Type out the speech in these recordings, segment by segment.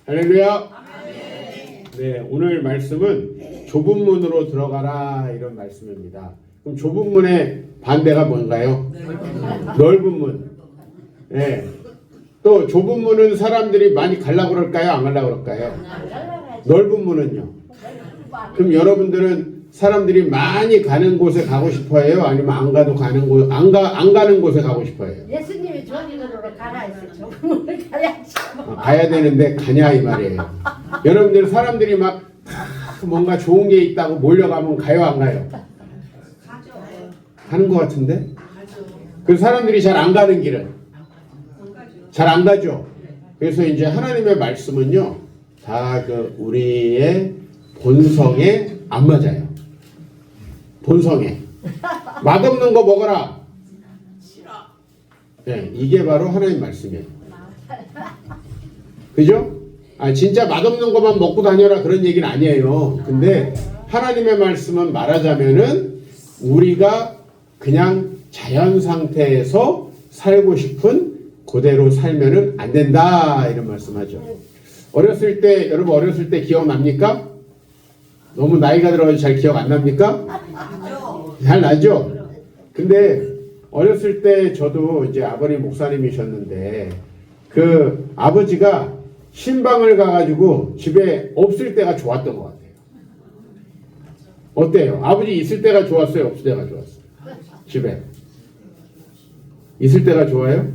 할렐루야. 네, 오늘 말씀은 좁은 문으로 들어가라 이런 말씀입니다. 그럼 좁은 문의 반대가 뭔가요? 넓은 문. 네. 또 좁은 문은 사람들이 많이 가려고 그럴까요? 안 가려고 그럴까요? 넓은 문은요? 그럼 여러분들은 사람들이 많이 가는 곳에 가고 싶어해요? 아니면 안 가도 가는 곳, 안 가는 곳에 가고 싶어해요? 예수님이 저기로 가라 했어요. 저분을 가야지. 가야 되는데 가냐 이 말이에요. 여러분들 사람들이 막 뭔가 좋은 게 있다고 몰려가면 가요 안 가요? 가는 것 같은데? 그 사람들이 잘 안 가는 길은 잘 안 가죠. 그래서 이제 하나님의 말씀은요 다 그 우리의 본성에 안 맞아요. 본성에 맛없는 거 먹어라. 네, 이게 바로 하나님 말씀이에요. 그죠? 진짜 맛없는 것만 먹고 다녀라 그런 얘기는 아니에요. 근데 하나님의 말씀은 말하자면은 우리가 그냥 자연 상태에서 살고 싶은 그대로 살면은 안 된다 이런 말씀하죠. 어렸을 때 여러분 어렸을 때 기억납니까? 너무 나이가 들어서 잘 기억 안 납니까? 잘 나죠? 근데 어렸을 때 저도 이제 아버님 목사님이셨는데 그 아버지가 신방을 가가지고 집에 없을 때가 좋았던 것 같아요. 어때요? 아버지 있을 때가 좋았어요? 없을 때가 좋았어요? 집에 있을 때가 좋아요?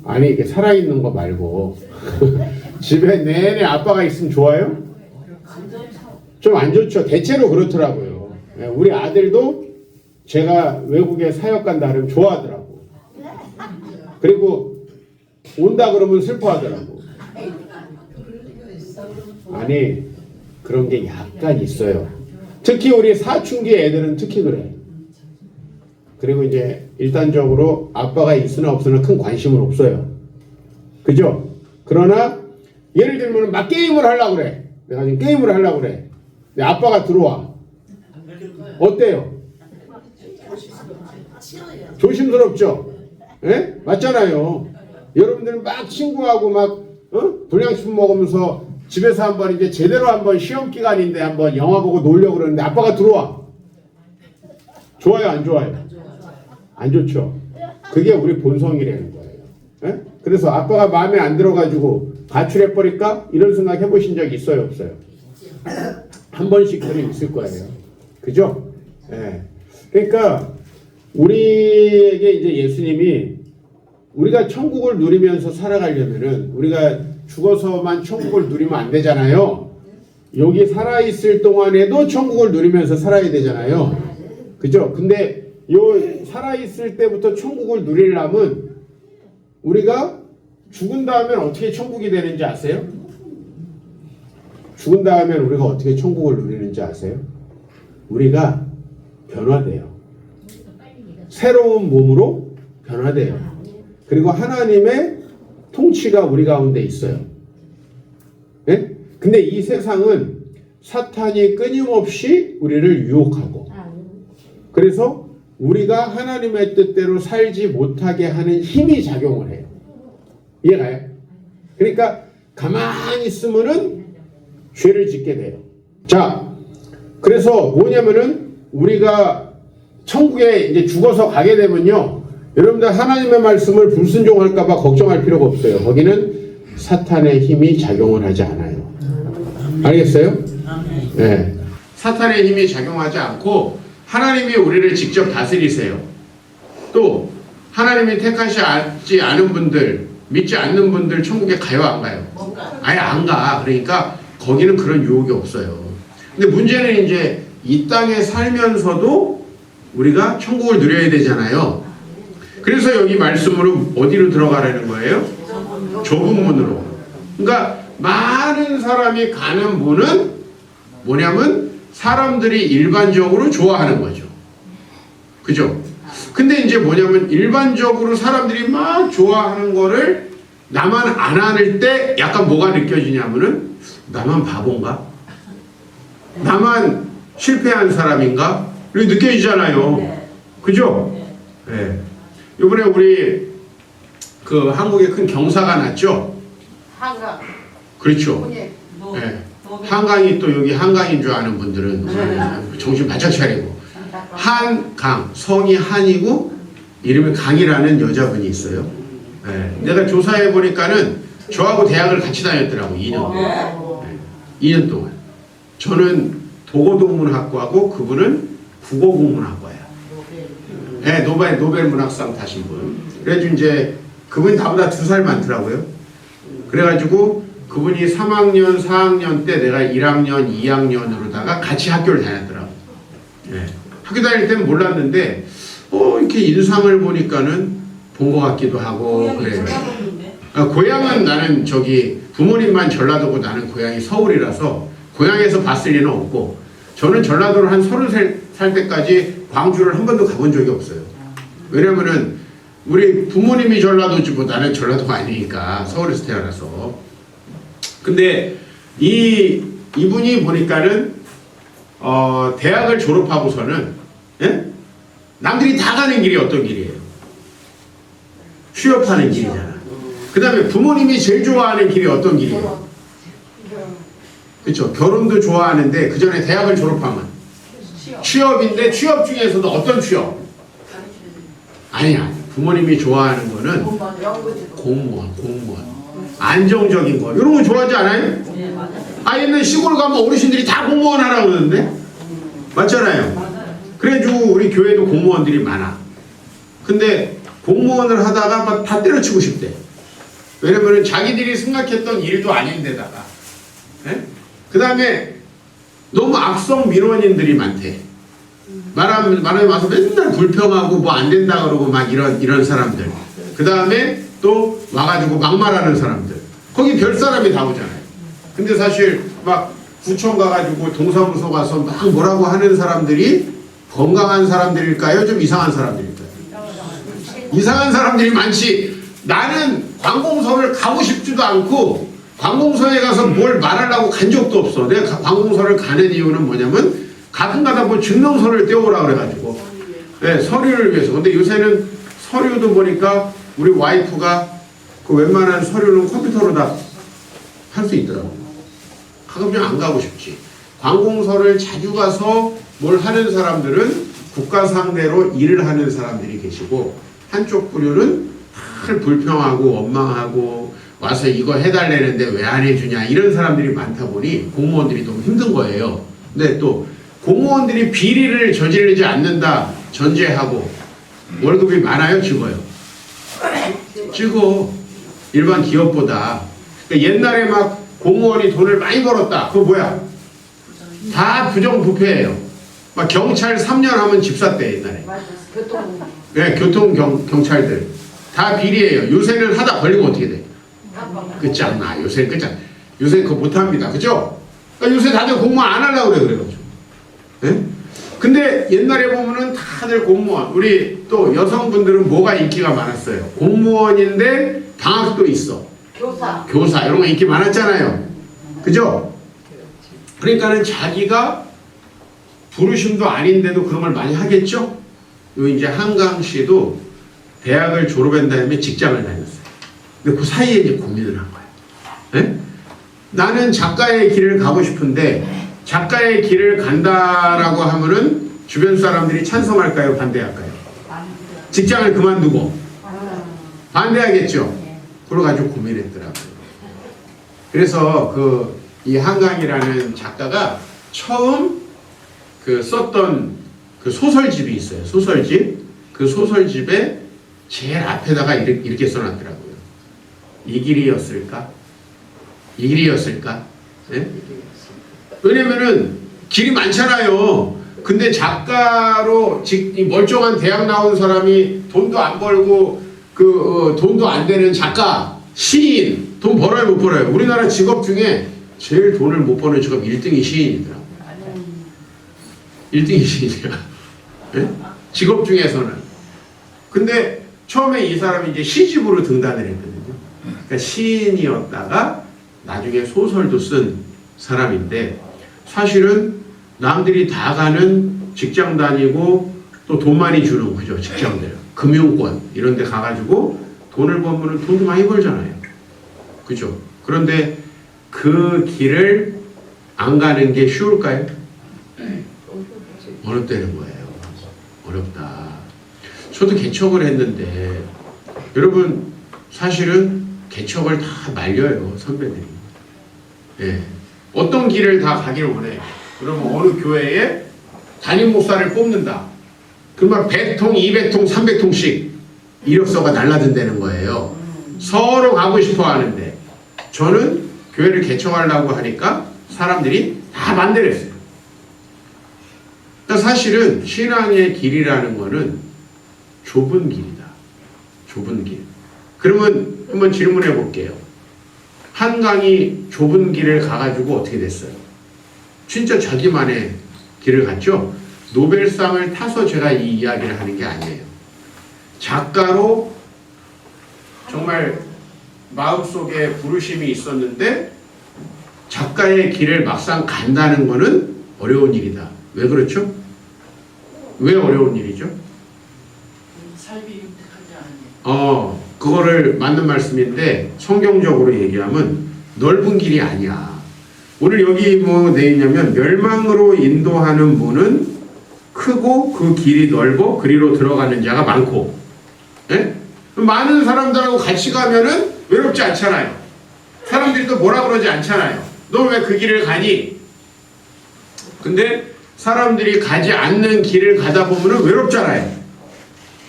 아니 이게 살아있는 거 말고 집에 내내 아빠가 있으면 좋아요? 좀 안 좋죠. 대체로 그렇더라고요. 우리 아들도 제가 외국에 사역 간다 그러면 좋아하더라고. 그리고 온다 그러면 슬퍼하더라고. 아니 그런 게 약간 있어요. 특히 우리 사춘기 애들은 특히 그래. 그리고 이제 일단적으로 아빠가 있으나 없으나 큰 관심은 없어요. 그죠? 그러나 예를 들면 막 게임을 하려고 그래. 내가 지금 게임을 하려고 그래. 근데 아빠가 들어와. 어때요? 조심스럽죠? 예? 맞잖아요. 여러분들은 막 친구하고 막 불량식품 먹으면서 집에서 한번 이제 제대로 한번 시험 기간인데 한번 영화 보고 놀려고 그러는데 아빠가 들어와. 좋아요, 안 좋아요? 안 좋죠. 그게 우리 본성이라는 거예요. 예? 그래서 아빠가 마음에 안 들어가지고 가출해버릴까? 이런 생각 해보신 적 있어요, 없어요? 한 번씩들은 있을 거예요. 그죠? 예. 그러니까 우리에게 이제 예수님이 우리가 천국을 누리면서 살아가려면은 우리가 죽어서만 천국을 누리면 안 되잖아요. 여기 살아있을 동안에도 천국을 누리면서 살아야 되잖아요. 그죠? 근데 요 살아있을 때부터 천국을 누리려면 우리가 죽은 다음에 어떻게 천국이 되는지 아세요? 죽은 다음에 우리가 어떻게 천국을 누리는지 아세요? 우리가 변화돼요. 새로운 몸으로 변화돼요. 그리고 하나님의 통치가 우리 가운데 있어요. 예? 근데 이 세상은 사탄이 끊임없이 우리를 유혹하고 그래서 우리가 하나님의 뜻대로 살지 못하게 하는 힘이 작용을 해요. 이해가요? 그러니까 가만히 있으면은 죄를 짓게 돼요. 자, 그래서 뭐냐면은 우리가 천국에 이제 죽어서 가게 되면요. 여러분들 하나님의 말씀을 불순종할까봐 걱정할 필요가 없어요. 거기는 사탄의 힘이 작용을 하지 않아요. 알겠어요? 네. 사탄의 힘이 작용하지 않고 하나님이 우리를 직접 다스리세요. 또 하나님이 택하시지 않은 분들, 믿지 않는 분들 천국에 가요 안 가요? 아예 안 가. 그러니까 거기는 그런 유혹이 없어요. 근데 문제는 이제 이 땅에 살면서도 우리가 천국을 누려야 되잖아요. 그래서 여기 말씀으로 어디로 들어가라는 거예요? 좁은 문으로. 그러니까 많은 사람이 가는 문은 뭐냐면 사람들이 일반적으로 좋아하는 거죠. 그죠? 근데 이제 뭐냐면 일반적으로 사람들이 막 좋아하는 거를 나만 안 하는 때 약간 뭐가 느껴지냐면은 나만 바본가? 나만 실패한 사람인가? 이렇게 느껴지잖아요. 그죠? 네. 이번에 우리 그 한국에 큰 경사가 났죠? 그렇죠. 예. 한강이 또 여기 한강인 줄 아는 분들은 정신 바짝 차리고 한강 성이 한이고 이름이 강이라는 여자분이 있어요. 예. 내가 조사해 보니까는 저하고 대학을 같이 다녔더라고 2년. 2년 동안. 저는 도고동문학과고 그분은 국어국문학과야. 네, 노벨 문학상 타신 분. 그래가지고 이제 그분이 나보다 2살 많더라고요. 그래가지고 그분이 3학년, 4학년 때 내가 1학년, 2학년으로다가 같이 학교를 다녔더라고. 네. 학교 다닐 때는 몰랐는데 이렇게 인상을 보니까는 본 것 같기도 하고 그래요. 고향은 나는 저기 부모님만 전라도고 나는 고향이 서울이라서 고향에서 봤을 리는 없고 저는 전라도를 한 30살 때까지 광주를 한 번도 가본 적이 없어요. 왜냐면은 우리 부모님이 전라도지고 나는 전라도가 아니니까 서울에서 태어나서. 근데 이분이 보니까는 대학을 졸업하고서는 예? 남들이 다 가는 길이 어떤 길이에요? 취업하는 길이잖아. 그 다음에 부모님이 제일 좋아하는 길이 어떤 길이에요? 그렇죠. 결혼도 좋아하는데 그 전에 대학을 졸업하면 취업인데 취업 중에서도 어떤 취업? 아니야. 부모님이 좋아하는 거는 공무원. 안정적인 거. 이런 거 좋아하지 않아요? 옛날 시골 가면 어르신들이 다 공무원 하라고 그러는데? 맞잖아요. 그래가지고 우리 교회도 공무원들이 많아. 근데 공무원을 하다가 막 다 때려치고 싶대. 왜냐면은 자기들이 생각했던 일도 아닌데다가. 그 다음에 너무 악성 민원인들이 많대. 말하면 와서 맨날 불평하고 뭐 안 된다 그러고 막 이런 사람들. 그 다음에 또 와가지고 막말하는 사람들. 거기 별 사람이 다 오잖아요. 근데 사실 막 구청 가가지고 동사무소 가서 막 뭐라고 하는 사람들이 건강한 사람들일까요? 좀 이상한 사람들일까요? 이상한 사람들이 많지. 나는 관공서를 가고 싶지도 않고 관공서에 가서 뭘 말하려고 간 적도 없어. 내가 관공서를 가는 이유는 뭐냐면 가끔가다 뭐 증명서를 떼오라 그래가지고 네, 서류를 위해서. 근데 요새는 서류도 보니까 우리 와이프가 그 웬만한 서류는 컴퓨터로 다 할 수 있더라고. 가끔 좀 안 가고 싶지. 관공서를 자주 가서 뭘 하는 사람들은 국가 상대로 일을 하는 사람들이 계시고 한쪽 부류는 다 불평하고 원망하고 와서 이거 해달라는데 왜 안 해주냐 이런 사람들이 많다 보니 공무원들이 너무 힘든 거예요. 근데 또 공무원들이 비리를 저지르지 않는다 전제하고 월급이 많아요? 적어요? 적어. 일반 기업보다. 그러니까 옛날에 막 공무원이 돈을 많이 벌었다. 그거 뭐야? 다 부정부패예요. 막 경찰 3년 하면 집 샀대 옛날에. 네, 경찰들 다 비리예요. 요새는 하다 걸리면 어떻게 돼? 끝장나. 요새 끝장. 요새 그거 못합니다. 그죠? 그러니까 요새 다들 공무원 안 하려고 그래가지고. 네? 근데 옛날에 보면은 다들 공무원. 우리 또 여성분들은 뭐가 인기가 많았어요? 공무원인데 방학도 있어. 교사 이런 거 인기 많았잖아요. 그죠? 그러니까는 자기가 부르심도 아닌데도 그런 걸 많이 하겠죠? 요 이제 한강 씨도 대학을 졸업한 다음에 직장을 다녔어요. 근데 그 사이에 이제 고민을 한 거예요. 네? 나는 작가의 길을 가고 싶은데 작가의 길을 간다라고 하면은 주변 사람들이 찬성할까요? 반대할까요? 직장을 그만두고 반대하겠죠? 그래가지고 고민했더라고요. 그래서 이 한강이라는 작가가 처음 썼던 그 소설집이 있어요. 소설집. 그 소설집에 제일 앞에다가 이렇게 써놨더라고요. 이 길이었을까? 이 길이었을까? 네? 왜냐면은 길이 많잖아요. 근데 작가로 멀쩡한 대학 나온 사람이 돈도 안 벌고 돈도 안 되는 작가, 시인, 돈 벌어요 못 벌어요? 우리나라 직업 중에 제일 돈을 못 버는 직업 1등이 시인이더라고요. 1등이 시인이야. 네? 직업 중에서는. 근데 처음에 이 사람이 이제 시집으로 등단을 했거든요. 그러니까 시인이었다가 나중에 소설도 쓴 사람인데 사실은 남들이 다 가는 직장 다니고 또 돈 많이 주는 그죠 직장들. 금융권 이런 데 가가지고 돈을 벌면 돈도 많이 벌잖아요. 그죠? 그런데 그 그 길을 안 가는 게 쉬울까요? 어렵다는 거예요. 어렵다. 저도 개척을 했는데 여러분 사실은 개척을 다 말려요. 선배들이. 예. 어떤 길을 다 가기를 원해요. 그러면 어느 교회에 담임 목사를 뽑는다. 그러면 100통, 200통, 300통씩 이력서가 날라든다는 거예요. 서로 가고 싶어 하는데 저는 교회를 개척하려고 하니까 사람들이 다 반대를 했어요. 그러니까 사실은 신앙의 길이라는 거는 좁은 길이다. 좁은 길. 그러면 한번 질문해 볼게요. 한강이 좁은 길을 가가지고 어떻게 됐어요? 진짜 자기만의 길을 갔죠? 노벨상을 타서 제가 이 이야기를 하는 게 아니에요. 작가로 정말 마음속에 부르심이 있었는데 작가의 길을 막상 간다는 거는 어려운 일이다. 왜 그렇죠? 왜 어려운 일이죠? 삶이 윤택하지 않으니. 그거를 맞는 말씀인데 성경적으로 얘기하면 넓은 길이 아니야. 오늘 여기 뭐 돼 있냐면 멸망으로 인도하는 문은 크고 그 길이 넓어 그리로 들어가는 자가 많고. 예? 많은 사람들하고 같이 가면은 외롭지 않잖아요. 사람들이 또 뭐라 그러지 않잖아요. 너 왜 그 길을 가니? 근데 사람들이 가지 않는 길을 가다 보면은 외롭잖아요.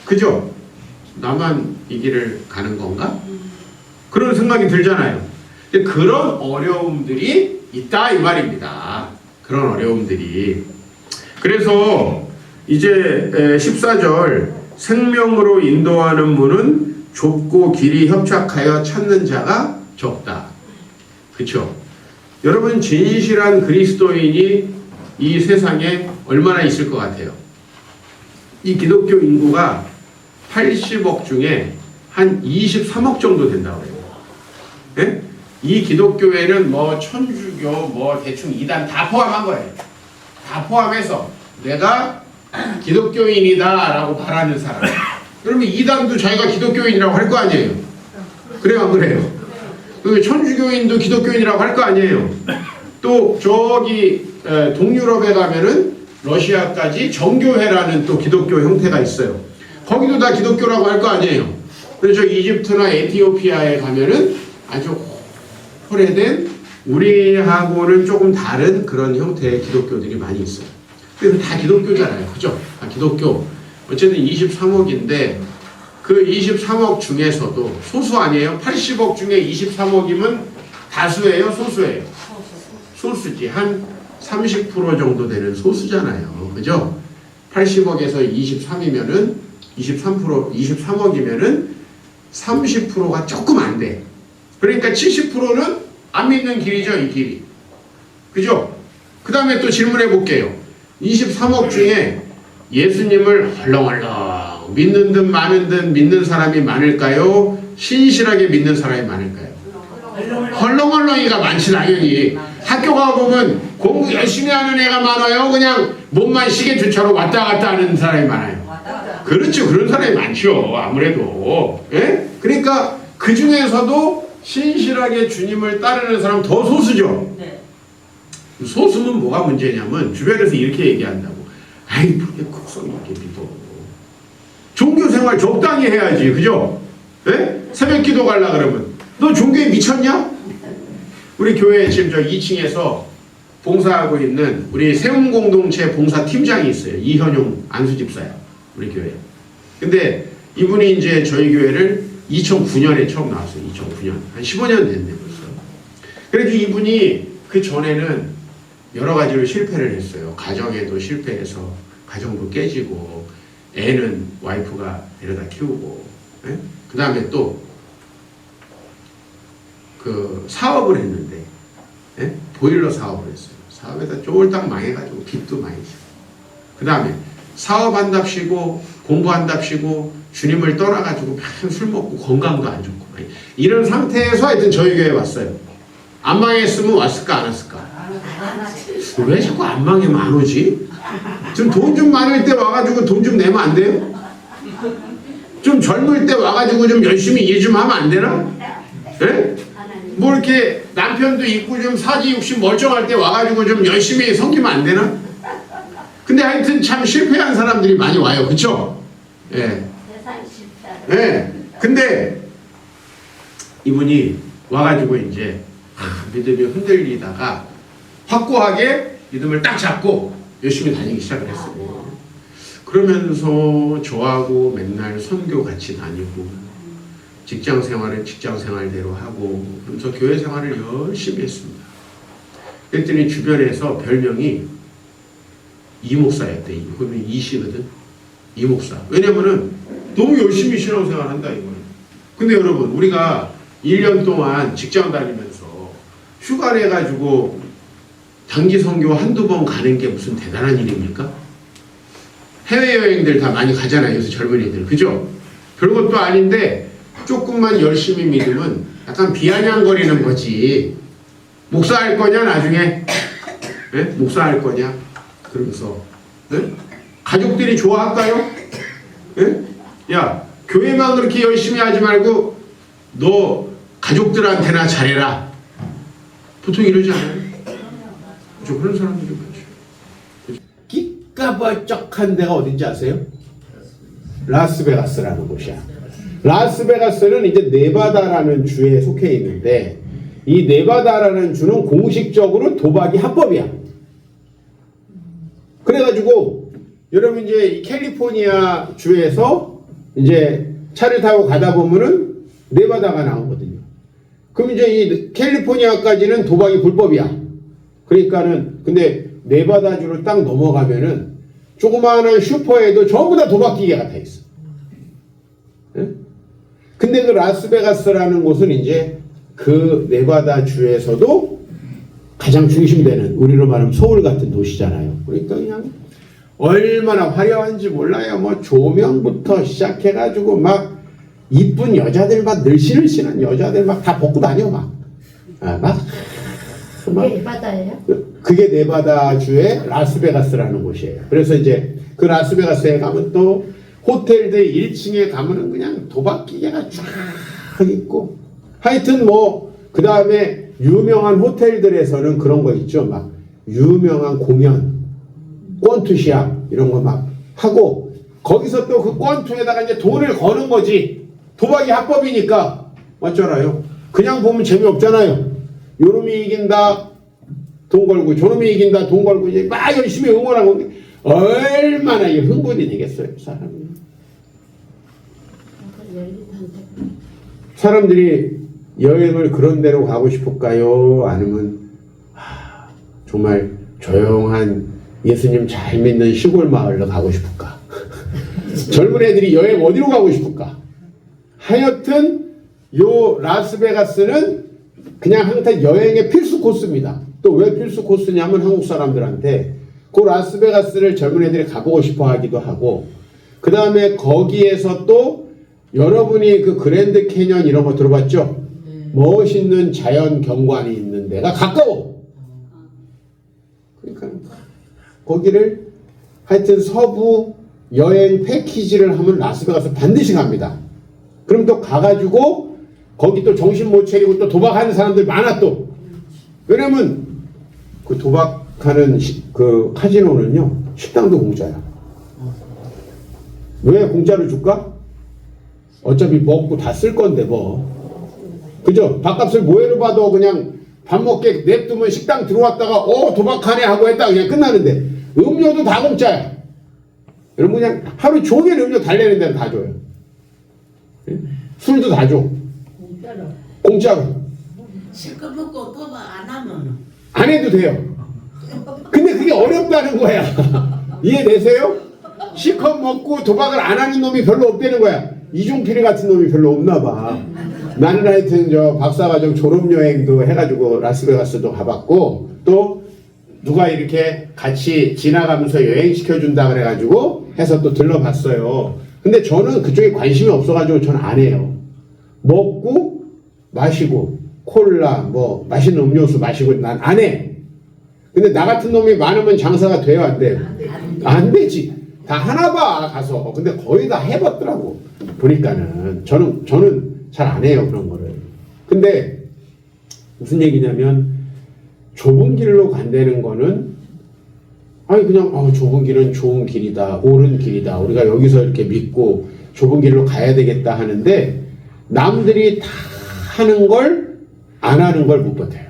그죠? 나만 이 길을 가는 건가? 그런 생각이 들잖아요. 근데 그런 어려움들이 있다 이 말입니다. 그런 어려움들이. 그래서 이제 14절 생명으로 인도하는 문은 좁고 길이 협착하여 찾는 자가 적다. 그렇죠? 여러분 진실한 그리스도인이 이 세상에 얼마나 있을 것 같아요? 이 기독교 인구가 80억 중에 한 23억 정도 된다고 해요. 예? 이 기독교회는 뭐 천주교 뭐 대충 이단 다 포함한 거예요. 다 포함해서 내가 기독교인이다 라고 말하는 사람. 그러면 이단도 자기가 기독교인이라고 할 거 아니에요. 그래요 안 그래요? 그 천주교인도 기독교인이라고 할 거 아니에요. 또 저기 동유럽에 가면은 러시아까지 정교회라는 또 기독교 형태가 있어요. 거기도 다 기독교라고 할 거 아니에요. 그래서 이집트나 에티오피아에 가면은 아주 오래된 우리하고는 조금 다른 그런 형태의 기독교들이 많이 있어요. 그래서 다 기독교잖아요. 그죠? 다 기독교. 어쨌든 23억인데 그 23억 중에서도 소수 아니에요? 80억 중에 23억이면 다수예요? 소수예요? 소수지. 한 30% 정도 되는 소수잖아요. 그죠? 80억에서 23이면은 23억이면은 30%가 조금 안 돼. 그러니까 70%는 안 믿는 길이죠, 이 길이. 그죠? 그 다음에 또 질문해 볼게요. 23억 중에 예수님을 헐렁헐렁 믿는 듯 많은 듯 믿는 사람이 많을까요? 신실하게 믿는 사람이 많을까요? 헐렁헐렁이가 많지 당연히. 학교 가보면 공부 열심히 하는 애가 많아요? 그냥 몸만 시계주처럼 왔다 갔다 하는 사람이 많아요? 그렇죠. 그런 사람이 많죠. 아무래도. 예? 그러니까 그 중에서도 신실하게 주님을 따르는 사람 더 소수죠. 네. 소수는 뭐가 문제냐면 주변에서 이렇게 얘기한다고. 아이 그렇게 극성 있게 믿어. 종교생활 적당히 해야지. 그죠? 예? 새벽기도 가려 그러면 너 종교에 미쳤냐? 우리 교회 지금 저 2층에서 봉사하고 있는 우리 세움공동체 봉사팀장이 있어요. 이현용 안수집사야. 우리 교회. 근데 이분이 이제 저희 교회를 2009년에 처음 나왔어요. 2009년. 한 15년 됐네 벌써. 그래도 이분이 그 전에는 여러 가지로 실패를 했어요. 가정에도 실패해서 가정도 깨지고 애는 와이프가 데려다 키우고 예? 그 다음에 또 그 사업을 했는데 예? 보일러 사업을 했어요. 사업에다 쫄딱 망해가지고 빚도 많이 지고 그 다음에 사업한답시고 공부한답시고 주님을 떠나가지고 맨 술 먹고 건강도 안 좋고 이런 상태에서 하여튼 저희 교회에 왔어요. 안 망했으면 왔을까 안 왔을까? 왜 자꾸 안 망하면 안 오지? 좀 돈 좀 많을 때 와가지고 돈 좀 내면 안 돼요? 좀 젊을 때 와가지고 좀 열심히 일 좀 하면 안 되나? 예? 뭐 이렇게 남편도 있고 좀 사지육신 멀쩡할 때 와가지고 좀 열심히 섬기면 안 되나? 근데 하여튼 참 실패한 사람들이 많이 와요. 그쵸? 예. 세상 쉽다. 예. 근데 이분이 와가지고 이제 믿음이 흔들리다가 확고하게 믿음을 딱 잡고 열심히 다니기 시작을 했어요. 그러면서 저하고 맨날 선교 같이 다니고 직장 생활은 직장 생활대로 하고 그러면서 교회 생활을 열심히 했습니다. 그랬더니 주변에서 별명이 이목사였대. 그러면 이시거든. 이목사. 왜냐면은 너무 열심히 신앙생활 한다 이거는. 근데 여러분 우리가 1년 동안 직장 다니면서 휴가 내가지고 단기 선교 한두 번 가는 게 무슨 대단한 일입니까? 해외여행들 다 많이 가잖아요. 요새 젊은이들. 그죠? 별것도 아닌데 조금만 열심히 믿으면 약간 비아냥거리는 거지. 목사할 거냐 나중에? 네? 목사할 거냐? 그러면서 네? 가족들이 좋아할까요? 네? 야 교회만 그렇게 열심히 하지 말고 너 가족들한테나 잘해라. 보통 이러지 않아요? 그렇죠? 그런 사람들이 많죠. 기까벌쩍한 데가 어딘지 아세요? 라스베가스라는 곳이야. 라스베가스는 이제 네바다라는 주에 속해 있는데 이 네바다라는 주는 공식적으로 도박이 합법이야. 그래가지고 여러분 이제 이 캘리포니아 주에서 이제 차를 타고 가다 보면은 네바다가 나오거든요. 그럼 이제 이 캘리포니아까지는 도박이 불법이야. 그러니까는 근데 네바다 주를 딱 넘어가면은 조그마한 슈퍼에도 전부 다 도박 기계가 다 있어. 예? 근데 그 라스베가스라는 곳은 이제 그 네바다 주에서도 가장 중심되는 우리로 말하면 서울 같은 도시잖아요. 그러니까 그냥 얼마나 화려한지 몰라요. 뭐 조명부터 시작해가지고 막 이쁜 여자들 막 늘씬늘씬한 여자들 막 다 벗고 다녀 막. 그게 네바다예요? 그게 네바다 주의 라스베가스라는 곳이에요. 그래서 이제 그 라스베가스에 가면 또 호텔들 1층에 가면은 그냥 도박 기계가 쫙 있고 하여튼 뭐 그 다음에 유명한 호텔들에서는 그런 거 있죠. 막 유명한 공연, 권투 시합 이런 거 막 하고 거기서 또 그 권투에다가 이제 돈을 거는 거지. 도박이 합법이니까 맞잖아요. 그냥 보면 재미없잖아요. 요놈이 이긴다 돈 걸고 저놈이 이긴다 돈 걸고 이제 막 열심히 응원하고 얼마나 흥분이 되겠어요 사람이. 사람들이 여행을 그런 데로 가고 싶을까요? 아니면 정말 조용한 예수님 잘 믿는 시골 마을로 가고 싶을까? 젊은 애들이 여행 어디로 가고 싶을까? 하여튼 요 라스베가스는 그냥 항상 여행의 필수 코스입니다. 또 왜 필수 코스냐면 한국 사람들한테 그 라스베가스를 젊은 애들이 가보고 싶어 하기도 하고 그 다음에 거기에서 또 여러분이 그 그랜드 캐년 이런 거 들어봤죠? 멋있는 자연 경관이 있는 데가 가까워. 그러니까 거기를 하여튼 서부 여행 패키지를 하면 라스베가스 반드시 갑니다. 그럼 또 가가지고 거기 또 정신 못 차리고 또 도박하는 사람들 많아 또. 왜냐면 그 도박하는 그 카지노는요 식당도 공짜야. 왜 공짜로 줄까? 어차피 먹고 다 쓸 건데 뭐. 그죠? 밥값을 뭐해로 봐도 그냥 밥 먹게 냅두면 식당 들어왔다가 도박하네 하고 했다가 그냥 끝나는데 음료도 다 공짜야. 여러분 그냥 하루 종일 음료 달래는 데는 다 줘요. 술도 다 줘. 공짜로. 실컷 먹고 도박 안 하면 안 해도 돼요. 근데 그게 어렵다는 거야. 이해되세요? 실컷 먹고 도박을 안 하는 놈이 별로 없다는 거야. 이종필이 같은 놈이 별로 없나 봐. 나는 하여튼 저 박사과정 졸업여행도 해가지고 라스베가스도 가봤고 또 누가 이렇게 같이 지나가면서 여행시켜준다 그래가지고 해서 또 들러봤어요. 근데 저는 그쪽에 관심이 없어가지고 저는 안 해요. 먹고 마시고 콜라 뭐 맛있는 음료수 마시고 난 안 해. 근데 나 같은 놈이 많으면 장사가 돼요 안 돼요? 안 되지. 다 하나 봐 가서. 근데 거의 다 해봤더라고. 보니까는 저는 잘 안 해요 그런 거를. 근데 무슨 얘기냐면 좁은 길로 간다는 거는 아니 그냥 좁은 길은 좋은 길이다, 옳은 길이다, 우리가 여기서 이렇게 믿고 좁은 길로 가야 되겠다 하는데 남들이 다 하는 걸 안 하는 걸 못 버텨요,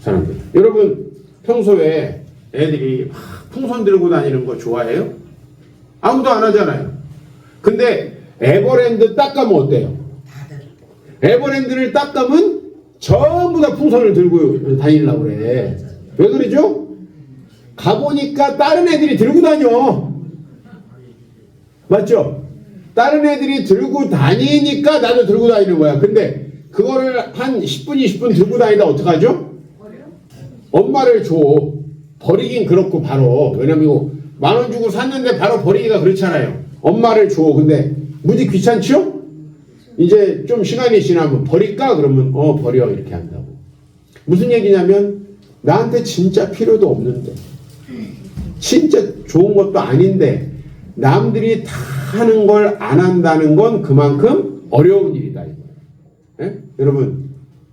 사람들. 여러분 평소에 애들이 막 풍선 들고 다니는 거 좋아해요? 아무도 안 하잖아요. 근데 에버랜드 딱 가면 어때요? 에버랜드를 딱 가면 전부 다 풍선을 들고 다니려고 그래. 왜 그러죠? 가보니까 다른 애들이 들고 다녀. 맞죠? 다른 애들이 들고 다니니까 나도 들고 다니는 거야. 근데 그거를 한 10분, 20분 들고 다니다 어떡하죠? 엄마를 줘. 버리긴 그렇고 바로. 왜냐면 이거 10,000원 주고 샀는데 바로 버리기가 그렇잖아요. 엄마를 줘. 근데 무지 귀찮죠? 이제 좀 시간이 지나면 버릴까? 그러면 버려 이렇게 한다고. 무슨 얘기냐면 나한테 진짜 필요도 없는데 진짜 좋은 것도 아닌데 남들이 다 하는 걸 안 한다는 건 그만큼 어려운 일이다 이거예요. 예?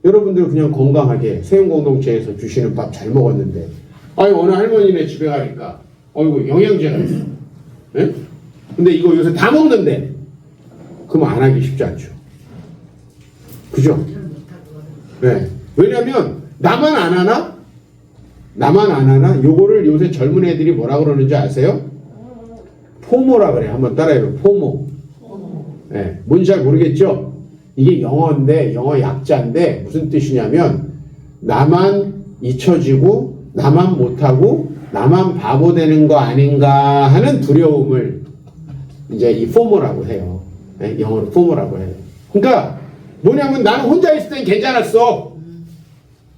여러분들 그냥 건강하게 세운공동체에서 주시는 밥 잘 먹었는데 어느 할머니네 집에 가니까 이거 영양제가 있어. 예? 근데 이거 요새 다 먹는데 그럼 안 하기 쉽지 않죠. 그죠? 네. 왜냐면 나만 안 하나? 나만 안 하나? 요거를 요새 젊은 애들이 뭐라 그러는지 아세요? 포모라 그래. 한번 따라해요. 포모. 네. 뭔지 잘 모르겠죠? 이게 영어인데 영어 약자인데 무슨 뜻이냐면 나만 잊혀지고 나만 못하고 나만 바보 되는 거 아닌가 하는 두려움을 이제 이 포모라고 해요. 네? 영어로 포모라고 해요. 그러니까 뭐냐면 나는 혼자 있을 땐 괜찮았어.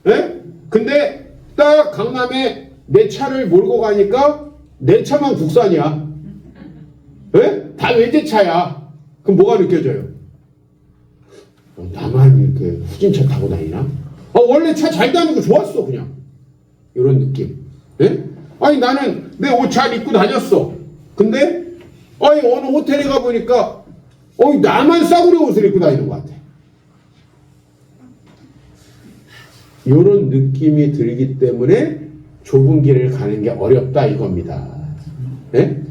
네? 근데 딱 강남에 내 차를 몰고 가니까 내 차만 국산이야. 네? 다 외제차야. 그럼 뭐가 느껴져요? 나만 이렇게 후진차 타고 다니나? 원래 차 잘 다니고 좋았어 그냥. 이런 느낌. 네? 아니 나는 내 옷 잘 입고 다녔어. 근데 어느 호텔에 가보니까 나만 싸구려 옷을 입고 다니는 것 같아. 이런 느낌이 들기 때문에 좁은 길을 가는 게 어렵다 이겁니다. 네?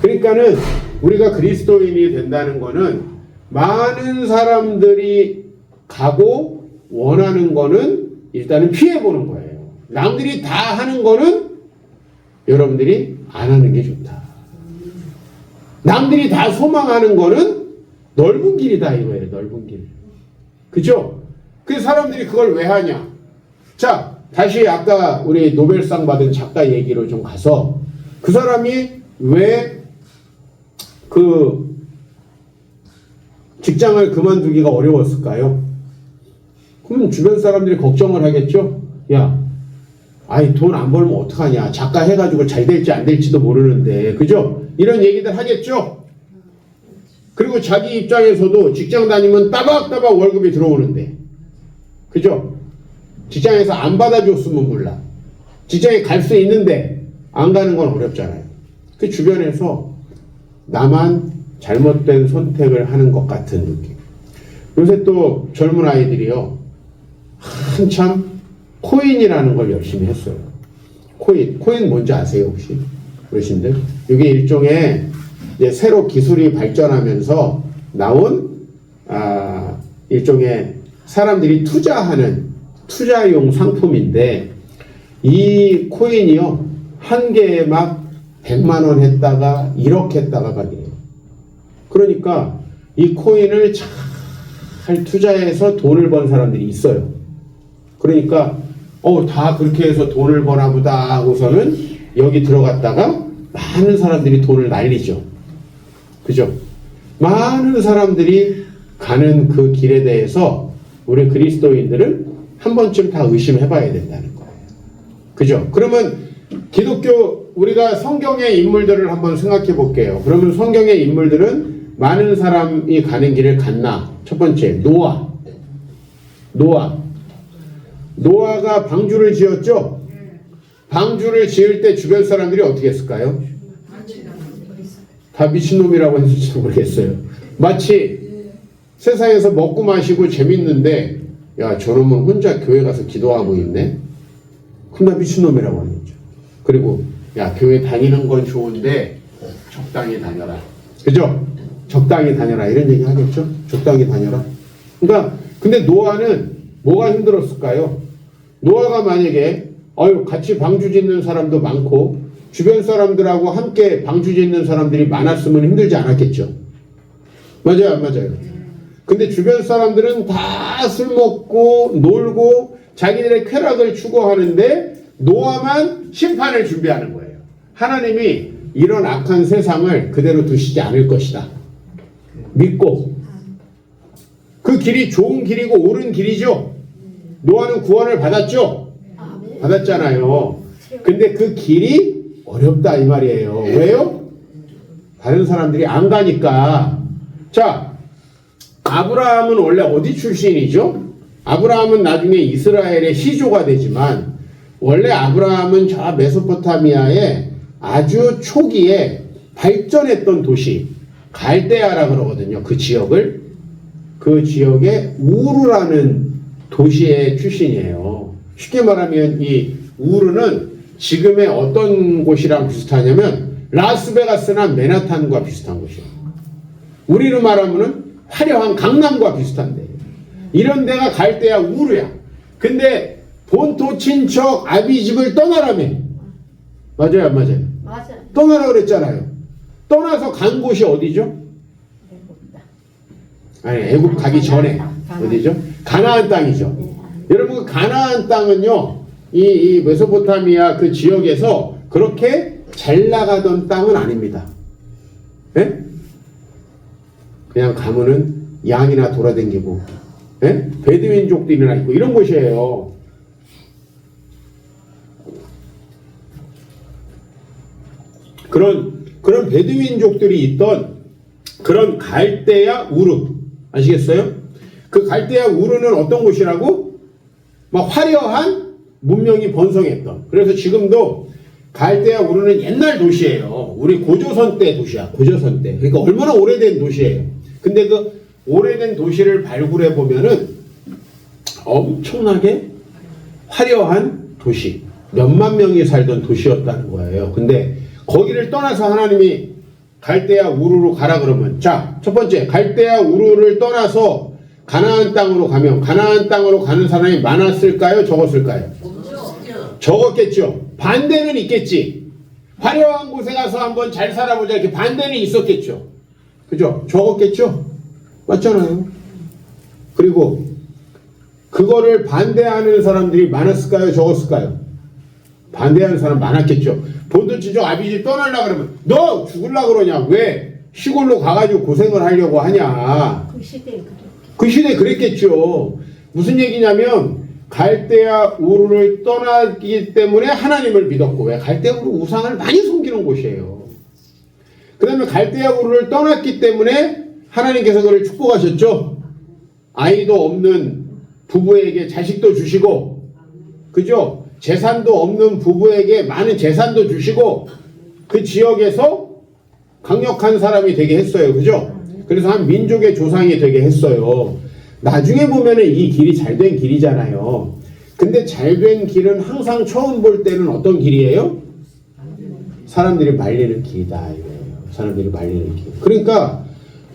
그러니까는 우리가 그리스도인이 된다는 거는 많은 사람들이 가고 원하는 거는 일단은 피해보는 거예요. 남들이 다 하는 거는 여러분들이 안 하는 게 좋다. 남들이 다 소망하는 거는 넓은 길이다 이거예요. 넓은 길. 그죠? 그 사람들이 그걸 왜 하냐? 자, 다시 아까 우리 노벨상 받은 작가 얘기로 좀 가서 그 사람이 왜 그 직장을 그만두기가 어려웠을까요? 그럼 주변 사람들이 걱정을 하겠죠? 야, 돈 안 벌면 어떡하냐? 작가 해가지고 잘 될지 안 될지도 모르는데, 그죠? 이런 얘기들 하겠죠? 그리고 자기 입장에서도 직장 다니면 따박따박 월급이 들어오는데, 그죠? 직장에서 안 받아줬으면 몰라. 직장에 갈 수 있는데 안 가는 건 어렵잖아요. 그 주변에서 나만 잘못된 선택을 하는 것 같은 느낌. 요새 또 젊은 아이들이요, 한참 코인이라는 걸 열심히 했어요. 코인 뭔지 아세요 혹시? 어르신들? 이게 일종의 이제 새로 기술이 발전하면서 나온 일종의 사람들이 투자하는 투자용 상품인데 이 코인이요 한 개에 막 100만 원 했다가 1억 했다가 가기래요. 그러니까 이 코인을 잘 투자해서 돈을 번 사람들이 있어요. 그러니까 다 그렇게 해서 돈을 버나 보다 하고서는 여기 들어갔다가 많은 사람들이 돈을 날리죠. 그죠? 많은 사람들이 가는 그 길에 대해서 우리 그리스도인들은 한 번쯤 다 의심해 봐야 된다는 거예요. 그죠? 그러면 기독교 우리가 성경의 인물들을 한번 생각해 볼게요. 그러면 성경의 인물들은 많은 사람이 가는 길을 갔나? 첫 번째 노아가 방주를 지었죠? 방주를 지을 때 주변 사람들이 어떻게 했을까요? 다 미친놈이라고 했을지 모르겠어요. 마치 세상에서 먹고 마시고 재밌는데 야, 저놈은 혼자 교회 가서 기도하고 있네? 그럼 나 미친놈이라고 하겠죠. 그리고 야, 교회 다니는 건 좋은데 적당히 다녀라. 그죠? 적당히 다녀라. 이런 얘기 하겠죠? 적당히 다녀라. 그러니까 근데 노아는 뭐가 힘들었을까요? 노아가 만약에 같이 방주 짓는 사람도 많고 주변 사람들하고 함께 방주 짓는 사람들이 많았으면 힘들지 않았겠죠? 맞아요, 안 맞아요? 근데 주변 사람들은 다 술 먹고 놀고 자기들의 쾌락을 추구하는데 노아만 심판을 준비하는 거예요. 하나님이 이런 악한 세상을 그대로 두시지 않을 것이다. 믿고 그 길이 좋은 길이고 옳은 길이죠. 노아는 구원을 받았죠. 받았잖아요. 근데 그 길이 어렵다 이 말이에요. 왜요? 다른 사람들이 안 가니까. 자, 아브라함은 원래 어디 출신이죠? 아브라함은 나중에 이스라엘의 시조가 되지만 원래 아브라함은 저 메소포타미아의 아주 초기에 발전했던 도시 갈대아라 그러거든요. 그 지역을. 그 지역의 우르라는 도시의 출신이에요. 쉽게 말하면 이 우르는 지금의 어떤 곳이랑 비슷하냐면 라스베가스나 맨하탄과 비슷한 곳이에요. 우리로 말하면은 화려한 강남과 비슷한데 이런 데가 갈대아 우르야. 근데 본토 친척 아비집을 떠나라며. 맞아요, 안 맞아요? 맞아. 떠나라 그랬잖아요. 떠나서 간 곳이 어디죠? 아니, 애국 가기 전에 어디죠? 가나안 땅이죠. 여러분, 그 가나안 땅은요, 이 메소포타미아 그 지역에서 그렇게 잘 나가던 땅은 아닙니다. 예? 그냥 가면은 양이나 돌아다니고, 예? 베드윈족들이나 있고 이런 곳이에요. 그런 베드윈족들이 있던 그런 갈대아 우르 아시겠어요? 그 갈대아 우르는 어떤 곳이라고? 막 화려한 문명이 번성했던. 그래서 지금도 갈대아 우르는 옛날 도시예요. 우리 고조선 때 도시야. 고조선 때. 그러니까 얼마나 오래된 도시예요. 근데 그 오래된 도시를 발굴해 보면은 엄청나게 화려한 도시. 몇만 명이 살던 도시였다는 거예요. 근데 거기를 떠나서 하나님이 갈대아 우르로 가라 그러면, 자, 첫 번째 갈대아 우르를 떠나서 가나안 땅으로 가면 가나안 땅으로 가는 사람이 많았을까요? 적었을까요? 적었겠죠. 반대는 있겠지. 화려한 곳에 가서 한번 잘 살아보자 이렇게 반대는 있었겠죠. 그죠? 적었겠죠. 맞잖아요. 그리고 그거를 반대하는 사람들이 많았을까요? 적었을까요? 반대하는 사람 많았겠죠. 본토친척 아비집 떠나려고 그러면 너 죽으려고 그러냐? 왜 시골로 가가지고 고생을 하려고 하냐? 그 시대에 그랬겠죠. 무슨 얘기냐면 갈대아 우르를 떠나기 때문에 하나님을 믿었고, 왜? 갈대아 우르 우상을 많이 섬기는 곳이에요. 그 다음에 갈대아 우르를 떠났기 때문에 하나님께서 그를 축복하셨죠. 아이도 없는 부부에게 자식도 주시고, 그죠? 재산도 없는 부부에게 많은 재산도 주시고 그 지역에서 강력한 사람이 되게 했어요. 그죠? 그래서 한 민족의 조상이 되게 했어요. 나중에 보면은 이 길이 잘된 길이잖아요. 근데 잘된 길은 항상 처음 볼 때는 어떤 길이에요? 사람들이 말리는 길이다 이거예요. 사람들이 말리는 길. 그러니까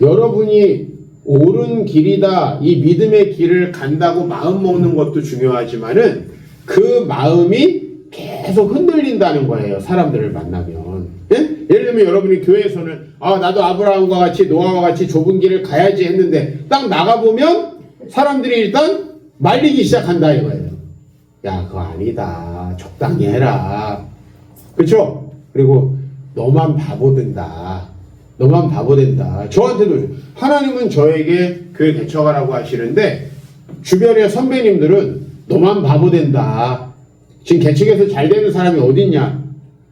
여러분이 옳은 길이다, 이 믿음의 길을 간다고 마음 먹는 것도 중요하지만은 그 마음이 계속 흔들린다는 거예요. 사람들을 만나면. 예? 예를 들면 여러분이 교회에서는 나도 아브라함과 같이 노아와 같이 좁은 길을 가야지 했는데 딱 나가보면 사람들이 일단 말리기 시작한다 이거예요. 야, 그거 아니다. 적당히 해라. 그렇죠? 그리고 너만 바보 된다. 너만 바보 된다. 저한테도 하나님은 저에게 교회 개척하라고 하시는데 주변의 선배님들은 너만 바보 된다. 지금 개척에서 잘 되는 사람이 어딨냐?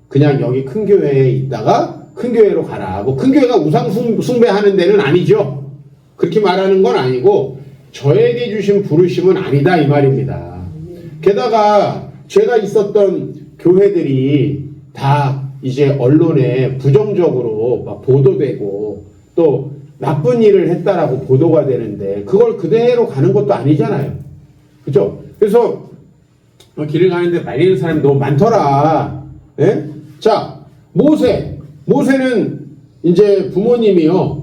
그냥 여기 큰 교회에 있다가 큰 교회로 가라. 뭐 큰 교회가 우상 숭배하는 데는 아니죠. 그렇게 말하는 건 아니고 저에게 주신 부르심은 아니다 이 말입니다. 게다가 제가 있었던 교회들이 다 이제 언론에 부정적으로 막 보도되고 또 나쁜 일을 했다라고 보도가 되는데 그걸 그대로 가는 것도 아니잖아요. 그죠? 그래서 길을 가는데 말리는 사람이 너무 많더라. 예? 자, 모세는 이제 부모님이요.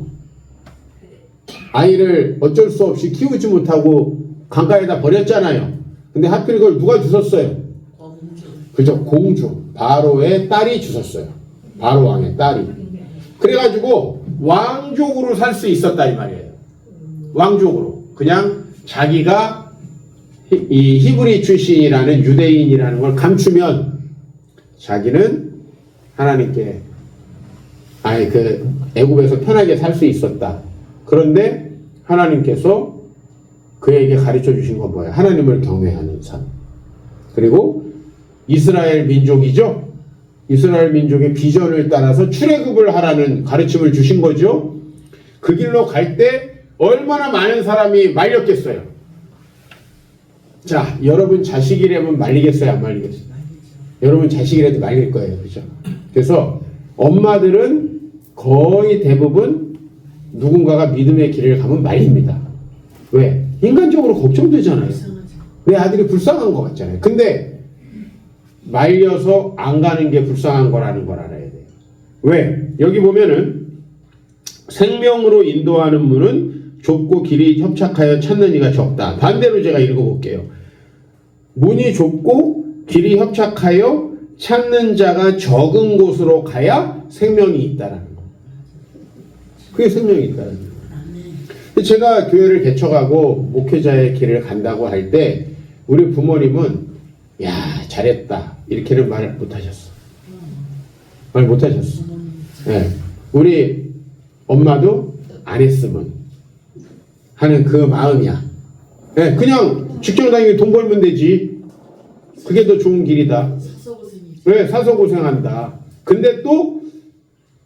아이를 어쩔 수 없이 키우지 못하고 강가에다 버렸잖아요. 근데 하필 그걸 누가 주셨어요? 공주. 그죠? 공주. 바로의 딸이 주셨어요. 바로 왕의 딸이. 그래가지고 왕족으로 살 수 있었다 이 말이에요. 왕족으로. 그냥 자기가 이 히브리 출신이라는 유대인이라는 걸 감추면 자기는 하나님께 애굽에서 편하게 살 수 있었다. 그런데 하나님께서 그에게 가르쳐 주신 건 뭐예요? 하나님을 경외하는 삶. 그리고 이스라엘 민족이죠. 이스라엘 민족의 비전을 따라서 출애굽을 하라는 가르침을 주신 거죠. 그 길로 갈 때 얼마나 많은 사람이 말렸겠어요. 자, 여러분 자식이라면 말리겠어요? 안 말리겠어요? 여러분 자식이라도 말릴 거예요. 그죠? 그래서 엄마들은 거의 대부분 누군가가 믿음의 길을 가면 말립니다. 왜? 인간적으로 걱정되잖아요. 내 아들이 불쌍한 것 같잖아요. 근데 말려서 안 가는 게 불쌍한 거라는 걸 알아야 돼요. 왜? 여기 보면은 생명으로 인도하는 문은 좁고 길이 협착하여 찾는 이가 적다. 반대로 제가 읽어볼게요. 문이 좁고 길이 협착하여 찾는 자가 적은 곳으로 가야 생명이 있다라는 거. 그게 생명이 있다는 거예요. 제가 교회를 개척하고 목회자의 길을 간다고 할 때 우리 부모님은 야 잘했다 이렇게는 말 못하셨어. 말 못하셨어. 네. 우리 엄마도 안 했으면 하는 그 마음이야. 네. 그냥 직장 다니고 돈 벌면 되지. 그게 더 좋은 길이다. 왜? 사서 고생한다. 근데 또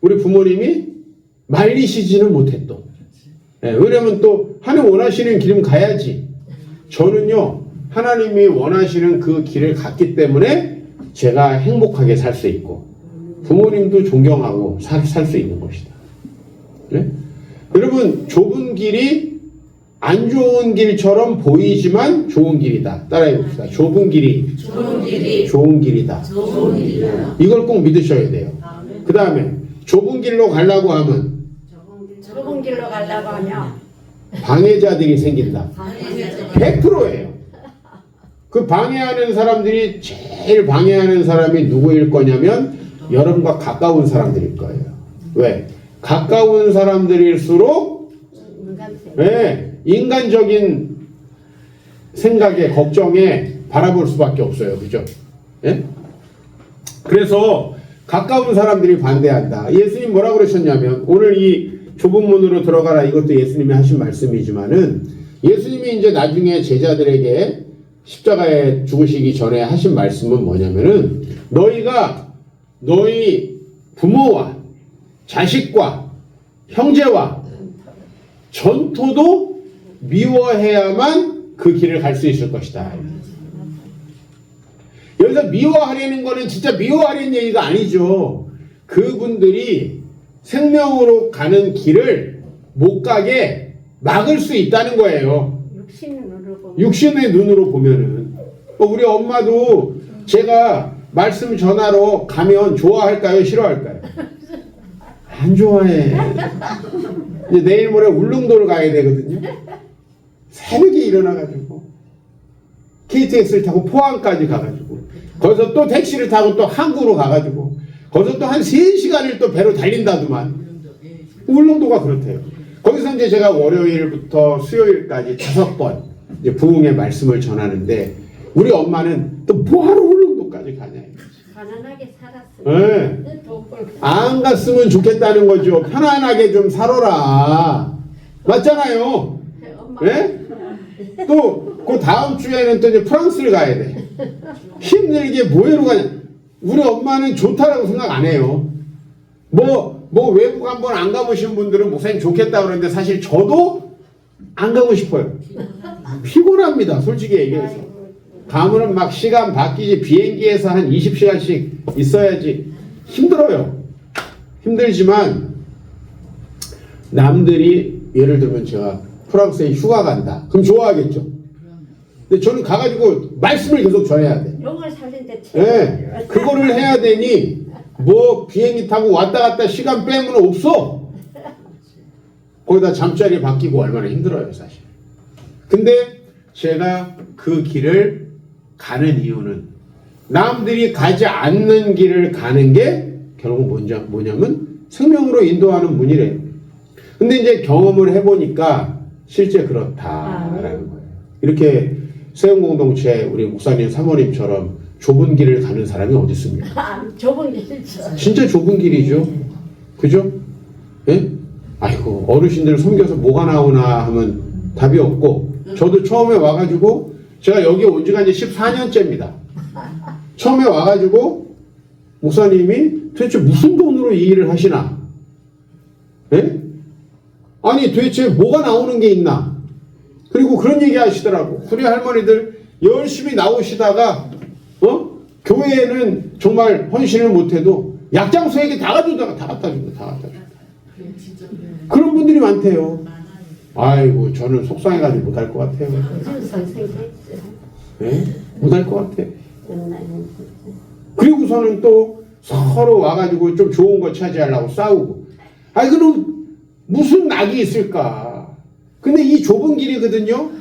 우리 부모님이 말리시지는 못해 또. 네, 왜냐면 또 하나님 원하시는 길은 가야지. 저는요 하나님이 원하시는 그 길을 갔기 때문에 제가 행복하게 살 수 있고 부모님도 존경하고 살 수 있는 것이다. 네? 여러분 좁은 길이 안 좋은 길처럼 보이지만 좋은 길이다. 따라해 봅시다. 좁은 길이 좋은 길이다. 이걸 꼭 믿으셔야 돼요. 그 다음에 좁은 길로 가려고 하면 좁은 길로 가려고 하면 방해자들이 생긴다. 100%예요. 그 방해하는 사람들이 제일 방해하는 사람이 누구일 거냐면 여러분과 가까운 사람들일 거예요. 왜? 가까운 사람들일수록 네, 인간적인 생각에 걱정에 바라볼 수밖에 없어요. 그죠? 예? 그래서 가까운 사람들이 반대한다. 예수님 뭐라고 그러셨냐면 오늘 이 좁은 문으로 들어가라 이것도 예수님이 하신 말씀이지만은 예수님이 이제 나중에 제자들에게 십자가에 죽으시기 전에 하신 말씀은 뭐냐면은 너희가 너희 부모와 자식과 형제와 전토도 미워해야만 그 길을 갈 수 있을 것이다. 여기서 미워하려는 거는 진짜 미워하려는 얘기가 아니죠. 그분들이 생명으로 가는 길을 못 가게 막을 수 있다는 거예요. 육신의 눈으로 보면은. 우리 엄마도 제가 말씀 전하러 가면 좋아할까요? 싫어할까요? 안 좋아해. 이제 내일 모레 울릉도를 가야 되거든요. 새벽에 일어나가지고 KTX를 타고 포항까지 가가지고 거기서 또 택시를 타고 또 항구로 가가지고 거기서 또 한 3시간을 또 배로 달린다더만. 울릉도가 그렇대요. 거기서 이제 제가 월요일부터 수요일까지 5번 이제 부흥의 말씀을 전하는데 우리 엄마는 또 뭐하러 울릉도까지 가냐. 가난하게 살았어요. 네. 안 갔으면 좋겠다는 거죠. 편안하게 좀 살아라. 맞잖아요. 네? 또 그 다음 주에는 또 이제 프랑스를 가야 돼. 힘들게 뭐해로 가냐. 우리 엄마는 좋다라고 생각 안 해요. 뭐 외국 한번 안 가보신 분들은 목사님 좋겠다 그러는데 사실 저도 안 가고 싶어요. 피곤합니다. 솔직히 얘기해서. 가면은 막 시간 바뀌지 비행기에서 한 20시간씩 있어야지 힘들어요. 힘들지만 남들이 예를 들면 제가 프랑스에 휴가 간다. 그럼 좋아하겠죠. 근데 저는 가가지고 말씀을 계속 전해야 돼. 용을 살린데 예, 그거를 해야 되니 뭐 비행기 타고 왔다 갔다 시간 빼면 없어. 거기다 잠자리 바뀌고 얼마나 힘들어요 사실. 근데 제가 그 길을 가는 이유는 남들이 가지 않는 길을 가는 게 결국 뭐냐면 생명으로 인도하는 문이래요. 근데 이제 경험을 해보니까 실제 그렇다라는 거예요. 이렇게 세운공동체 우리 목사님 사모님처럼 좁은 길을 가는 사람이 어디 있습니까? 좁은 길이죠. 진짜 좁은 길이죠. 그죠? 예? 아이고 어르신들 섬겨서 뭐가 나오나 하면 답이 없고, 저도 처음에 와가지고 제가 여기 온 지가 이제 14년째입니다. 처음에 와가지고 목사님이 도대체 무슨 돈으로 이 일을 하시나? 예? 아니 도대체 뭐가 나오는 게 있나? 그리고 그런 얘기 하시더라고. 우리 할머니들 열심히 나오시다가 교회에는 정말 헌신을 못해도 약장수에게 다 갖다 준다. 그런 분들이 많대요. 아이고 저는 속상해가지고 못할 것 같아요. 네? 못할 것 같아. 그리고서는 또 서로 와가지고 좀 좋은 거 차지하려고 싸우고. 아니 그럼 무슨 낙이 있을까? 근데 이 좁은 길이거든요.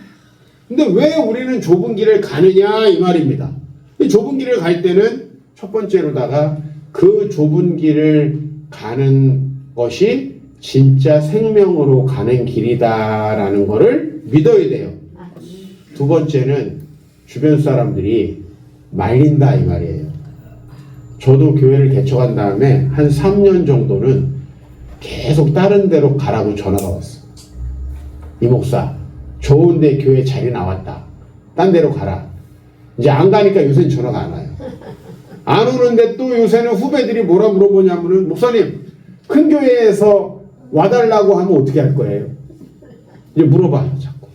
근데 왜 우리는 좁은 길을 가느냐 이 말입니다. 이 좁은 길을 갈 때는 첫 번째로다가 그 좁은 길을 가는 것이 진짜 생명으로 가는 길이다라는 거를 믿어야 돼요. 두 번째는 주변 사람들이 말린다 이 말이에요. 저도 교회를 개척한 다음에 한 3년 정도는 계속 다른 데로 가라고 전화가 왔어. 이 목사 좋은데 교회 자리 나왔다. 딴 데로 가라. 이제 안 가니까 요새는 전화가 안 와요. 안 오는데 또 요새는 후배들이 뭐라 물어보냐면은 목사님 큰 교회에서 와달라고 하면 어떻게 할 거예요? 이제 물어봐요 자꾸.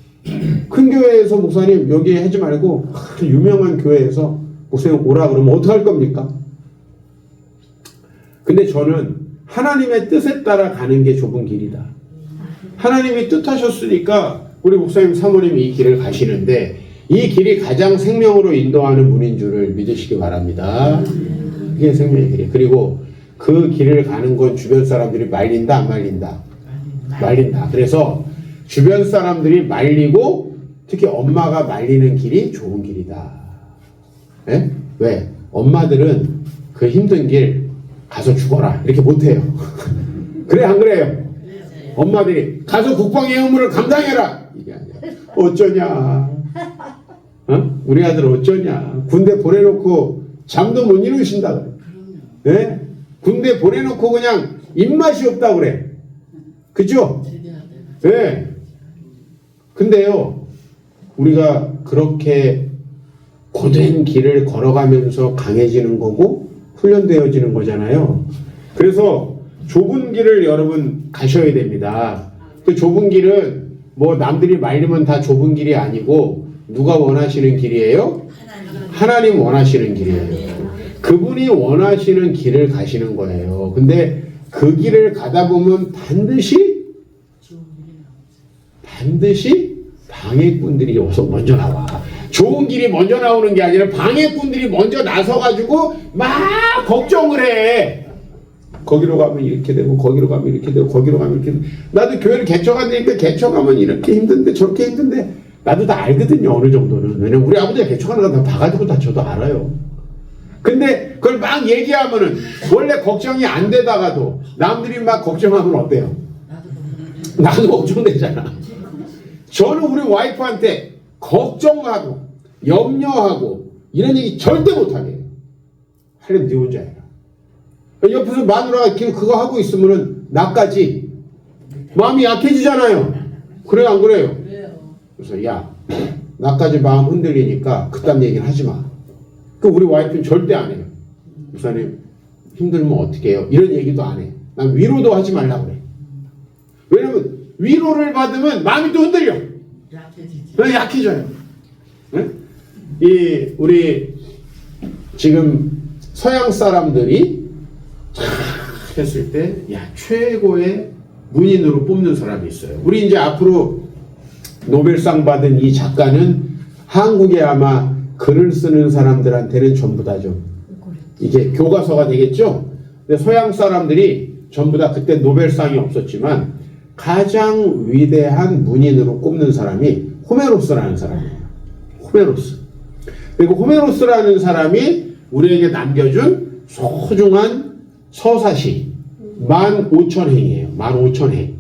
큰 교회에서 목사님 여기 하지 말고 유명한 교회에서 목사님 오라 그러면 어떻게 할 겁니까? 근데 저는 하나님의 뜻에 따라 가는 게 좁은 길이다. 하나님이 뜻하셨으니까 우리 목사님 사모님이 이 길을 가시는데 이 길이 가장 생명으로 인도하는 문인 줄을 믿으시기 바랍니다. 그게 생명의 길이에요. 그리고 그 길을 가는 건 주변 사람들이 말린다 안 말린다? 말린다. 그래서 주변 사람들이 말리고 특히 엄마가 말리는 길이 좁은 길이다. 네? 왜? 엄마들은 그 힘든 길 가서 죽어라 이렇게 못해요. 그래 안 그래요? 엄마들이 가서 국방의 의무를 감당해라 이게 아니라 어쩌냐? 우리 아들 어쩌냐? 군대 보내놓고 잠도 못 이루신다 그래. 네? 군대 보내놓고 그냥 입맛이 없다 그래. 그죠? 네. 근데요, 우리가 그렇게 고된 길을 걸어가면서 강해지는 거고 훈련되어지는 거잖아요. 그래서 좁은 길을 여러분 가셔야 됩니다. 그 좁은 길은 뭐 남들이 말리면 다 좁은 길이 아니고 누가 원하시는 길이에요? 하나님 원하시는 길이에요. 그분이 원하시는 길을 가시는 거예요. 근데 그 길을 가다 보면 반드시 방해꾼들이 먼저 나와. 좋은 길이 먼저 나오는 게 아니라 방해꾼들이 먼저 나서가지고 막 걱정을 해. 거기로 가면 이렇게 되고 거기로 가면 이렇게 되고 거기로 가면 이렇게 되고. 나도 교회를 개척하니까 개척하면 이렇게 힘든데 저렇게 힘든데 나도 다 알거든요. 어느 정도는. 왜냐면 우리 아버지가 개척하는 거 다 봐가지고 다 저도 알아요. 근데 그걸 막 얘기하면은 원래 걱정이 안 되다가도 남들이 막 걱정하면 어때요? 나도 걱정되잖아. 저는 우리 와이프한테 걱정하고 염려하고 이런 얘기 절대 못하게 해요. 하려면 네 혼자 해라. 옆에서 마누라가 그거 하고 있으면은 나까지 마음이 약해지잖아요. 그래요 안 그래요? 그래서 야 나까지 마음 흔들리니까 그딴 얘기는 하지 마. 그 우리 와이프는 절대 안 해요. 목사님 힘들면 어떻게 해요? 이런 얘기도 안 해. 난 위로도 하지 말라고 그래. 왜냐면 위로를 받으면 마음이 또 흔들려. 약해져요. 네? 이 우리 지금 서양 사람들이 했을 때 야 최고의 문인으로 뽑는 사람이 있어요. 우리 이제 앞으로 노벨상 받은 이 작가는 한국에 아마 글을 쓰는 사람들한테는 전부 다 좀 이게 교과서가 되겠죠? 근데 서양 사람들이 전부 다 그때 노벨상이 없었지만 가장 위대한 문인으로 꼽는 사람이 호메로스라는 사람이에요. 호메로스. 그리고 호메로스라는 사람이 우리에게 남겨준 소중한 서사시 15,000행이에요. 15,000행.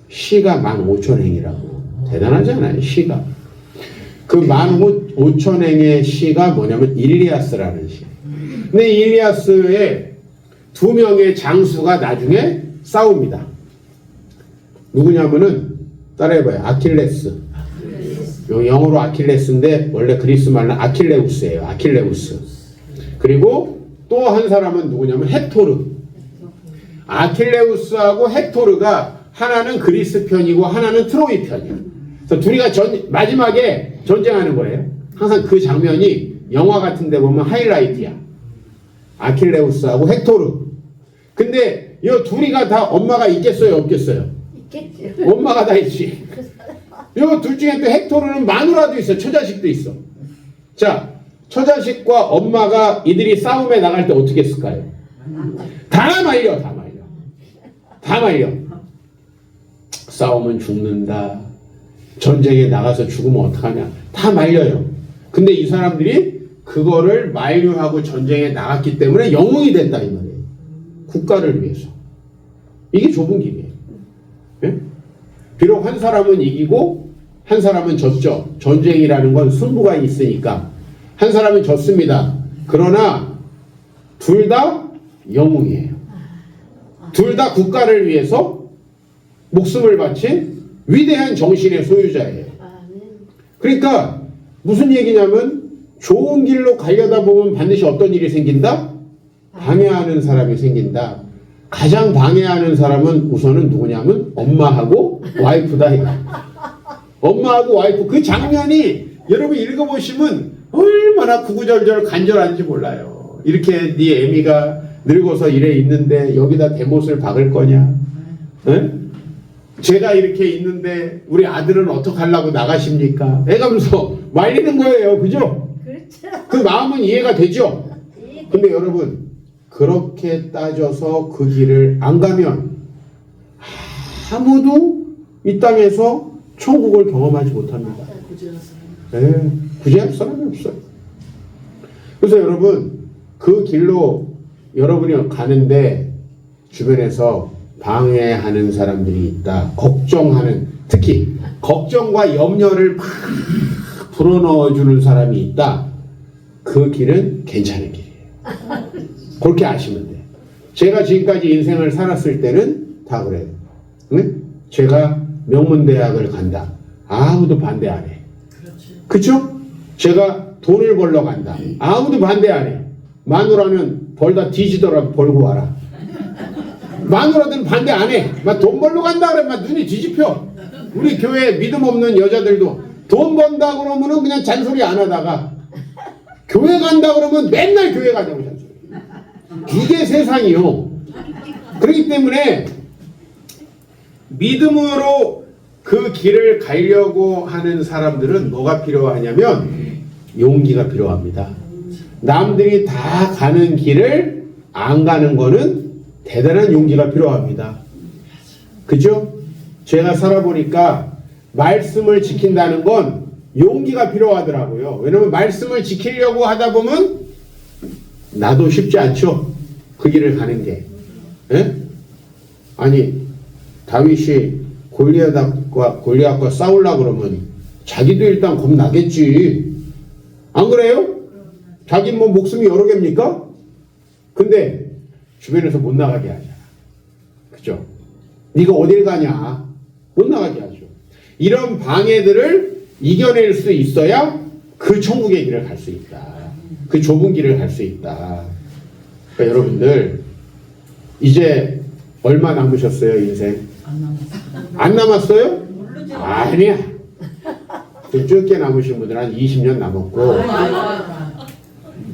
시가 15,000행이라고. 대단하지 않아요? 시가. 그 15,000행의 시가 뭐냐면 일리아스라는 시. 근데 일리아스의 두 명의 장수가 나중에 싸웁니다. 누구냐면은 따라해봐요. 아킬레스. 영어로 아킬레스인데 원래 그리스 말로 아킬레우스예요. 아킬레우스. 그리고 또 한 사람은 누구냐면 헥토르. 아킬레우스하고 헥토르가 하나는 그리스 편이고 하나는 트로이 편이에요. 그래서 둘이가 마지막에 전쟁하는 거예요. 항상 그 장면이 영화 같은 데 보면 하이라이트야. 아킬레우스하고 헥토르. 근데 이 둘이가 다 엄마가 있겠어요? 없겠어요? 있겠지. 엄마가 다 있지. 이 둘 중에 또 헥토르는 마누라도 있어. 처자식도 있어. 자, 처자식과 엄마가 이들이 싸움에 나갈 때 어떻게 했을까요? 다 말려. 다 말려. 다 말려. 싸우면 죽는다. 전쟁에 나가서 죽으면 어떡하냐. 다 말려요. 근데 이 사람들이 그거를 만류하고 전쟁에 나갔기 때문에 영웅이 됐다 이 말이에요. 국가를 위해서. 이게 좁은 길이에요. 예? 비록 한 사람은 이기고 한 사람은 졌죠. 전쟁이라는 건 승부가 있으니까 한 사람은 졌습니다. 그러나 둘 다 영웅이에요. 둘 다 국가를 위해서 목숨을 바친 위대한 정신의 소유자예요. 그러니까 무슨 얘기냐면 좋은 길로 가려다 보면 반드시 어떤 일이 생긴다? 방해하는 사람이 생긴다. 가장 방해하는 사람은 우선은 누구냐면 엄마하고 와이프다. 엄마하고 와이프. 그 장면이 여러분 읽어보시면 얼마나 구구절절 간절한지 몰라요. 이렇게 네 애미가 늙어서 이래 있는데 여기다 대못을 박을 거냐? 에? 제가 이렇게 있는데 우리 아들은 어떡하려고 나가십니까? 애가면서 말리는 거예요. 그죠? 그렇죠. 그 마음은 이해가 되죠? 근데 여러분 그렇게 따져서 그 길을 안 가면 아무도 이 땅에서 천국을 경험하지 못합니다. 네, 구제할 사람이 없어요. 그래서 여러분 그 길로 여러분이 가는데 주변에서 방해하는 사람들이 있다. 걱정하는, 특히 걱정과 염려를 막 불어넣어주는 사람이 있다. 그 길은 괜찮은 길이에요. 그렇게 아시면 돼요. 제가 지금까지 인생을 살았을 때는 다 그래요. 응? 제가 명문대학을 간다. 아무도 반대 안 해. 그쵸? 제가 돈을 벌러 간다. 아무도 반대 안 해. 마누라는 벌다 뒤지더라도 벌고 와라. 마누라들은 반대 안 해. 막 돈 벌러 간다 그러면 막 눈이 뒤집혀. 우리 교회 믿음 없는 여자들도 돈 번다 그러면은 그냥 잔소리 안 하다가 교회 간다 그러면 맨날 교회 가자고 잔소리. 이게 세상이요. 그렇기 때문에 믿음으로 그 길을 가려고 하는 사람들은 뭐가 필요하냐면 용기가 필요합니다. 남들이 다 가는 길을 안 가는 거는 대단한 용기가 필요합니다. 그죠? 제가 살아보니까 말씀을 지킨다는 건 용기가 필요하더라고요. 왜냐면 말씀을 지키려고 하다 보면 나도 쉽지 않죠. 그 길을 가는 게. 에? 아니 다윗이 골리앗과 싸우려고 그러면 자기도 일단 겁나겠지. 안 그래요? 자기 뭐 목숨이 여러 개입니까? 근데 주변에서 못 나가게 하잖아. 그죠? 네가 어딜 가냐? 못 나가게 하죠. 이런 방해들을 이겨낼 수 있어야 그 천국의 길을 갈 수 있다. 그 좁은 길을 갈 수 있다. 그러니까 여러분들 이제 얼마 남으셨어요, 인생? 안 남았어요? 아니야. 좀 적게 남으신 분들은 한 20년 남았고.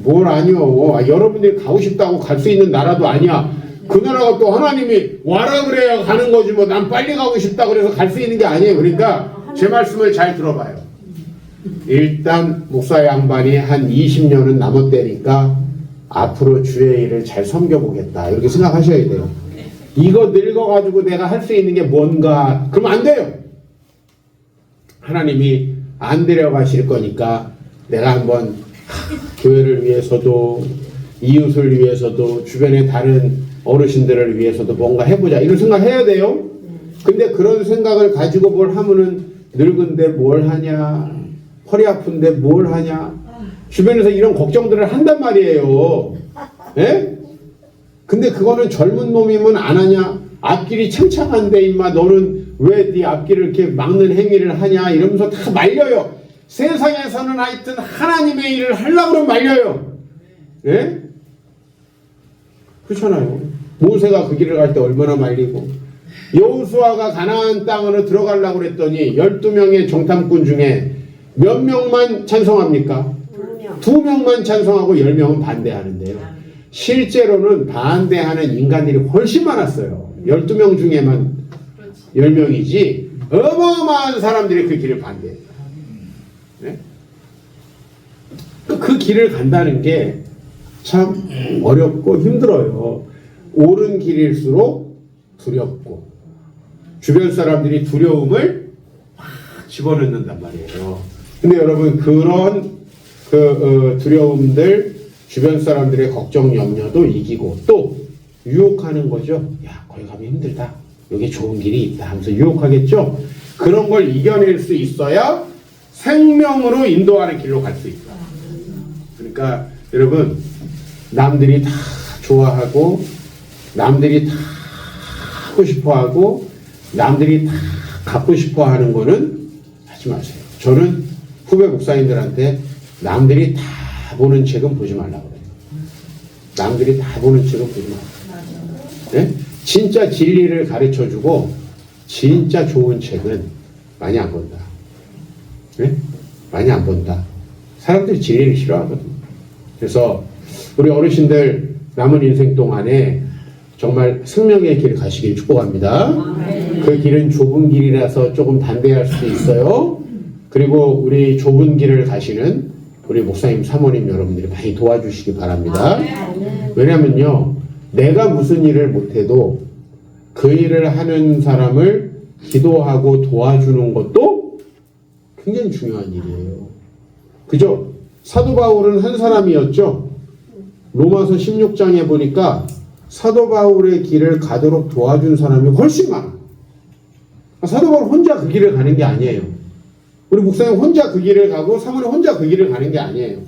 뭘 아니요. 여러분들이 가고 싶다고 갈 수 있는 나라도 아니야. 그 나라가 또 하나님이 와라 그래야 가는 거지 뭐 난 빨리 가고 싶다 그래서 갈 수 있는 게 아니에요. 그러니까 제 말씀을 잘 들어봐요. 일단 목사 양반이 한 20년은 남았다니까 앞으로 주의 일을 잘 섬겨보겠다 이렇게 생각하셔야 돼요. 이거 늙어가지고 내가 할 수 있는 게 뭔가 그러면 안 돼요. 하나님이 안 데려가실 거니까 내가 한번 교회를 위해서도 이웃을 위해서도 주변의 다른 어르신들을 위해서도 뭔가 해보자 이런 생각 해야 돼요. 근데 그런 생각을 가지고 뭘 하면은 늙은데 뭘 하냐, 허리 아픈데 뭘 하냐, 주변에서 이런 걱정들을 한단 말이에요. 예? 근데 그거는 젊은 놈이면 안 하냐? 앞길이 창창한데 임마 너는 왜 네 앞길을 이렇게 막는 행위를 하냐 이러면서 다 말려요. 세상에서는 하여튼 하나님의 일을 하려고 그러면 말려요. 예? 그렇잖아요. 모세가 그 길을 갈 때 얼마나 말리고 여호수아가 가나안 땅으로 들어가려고 그랬더니 12명의 정탐꾼 중에 몇 명만 찬성합니까? 2명만 찬성하고 10명은 반대하는데요. 실제로는 반대하는 인간들이 훨씬 많았어요. 12명 중에만 10명이지 어마어마한 사람들이 그 길을 반대해요. 네? 그 길을 간다는 게 참 어렵고 힘들어요. 옳은 길일수록 두렵고 주변 사람들이 두려움을 확 집어넣는단 말이에요. 근데 여러분 그런 두려움들 주변 사람들의 걱정 염려도 이기고 또 유혹하는 거죠. 야 거기 가면 힘들다. 여기 좋은 길이 있다 하면서 유혹하겠죠. 그런 걸 이겨낼 수 있어야 생명으로 인도하는 길로 갈 수 있다. 그러니까 여러분 남들이 다 좋아하고 남들이 다 하고 싶어하고 남들이 다 갖고 싶어하는 거는 하지 마세요. 저는 후배 목사님들한테 남들이 다 보는 책은 보지 말라고 그래요. 남들이 다 보는 책은 보지 말라고. 네? 진짜 진리를 가르쳐주고 진짜 좋은 책은 많이 안 본다. 네? 많이 안 본다. 사람들이 진리를 싫어하거든요. 그래서 우리 어르신들 남은 인생 동안에 정말 생명의 길 가시길 축복합니다. 그 길은 좁은 길이라서 조금 담대할 수도 있어요. 그리고 우리 좁은 길을 가시는 우리 목사님 사모님 여러분들이 많이 도와주시기 바랍니다. 왜냐면요 내가 무슨 일을 못해도 그 일을 하는 사람을 기도하고 도와주는 것도 굉장히 중요한 일이에요. 그죠? 사도 바울은 한 사람이었죠. 로마서 16장에 보니까 사도 바울의 길을 가도록 도와준 사람이 훨씬 많아. 사도 바울 혼자 그 길을 가는 게 아니에요. 우리 목사님 혼자 그 길을 가고 사모님 혼자 그 길을 가는 게 아니에요.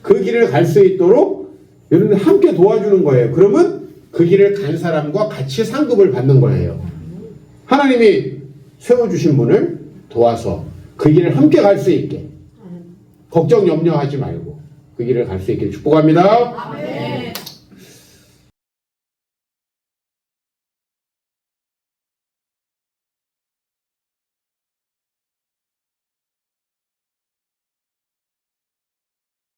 그 길을 갈 수 있도록 여러분들 함께 도와주는 거예요. 그러면 그 길을 간 사람과 같이 상급을 받는 거예요. 하나님이 세워주신 분을 도와서 그 길을 함께 갈 수 있게 걱정 염려하지 말고 그 길을 갈 수 있기를 축복합니다.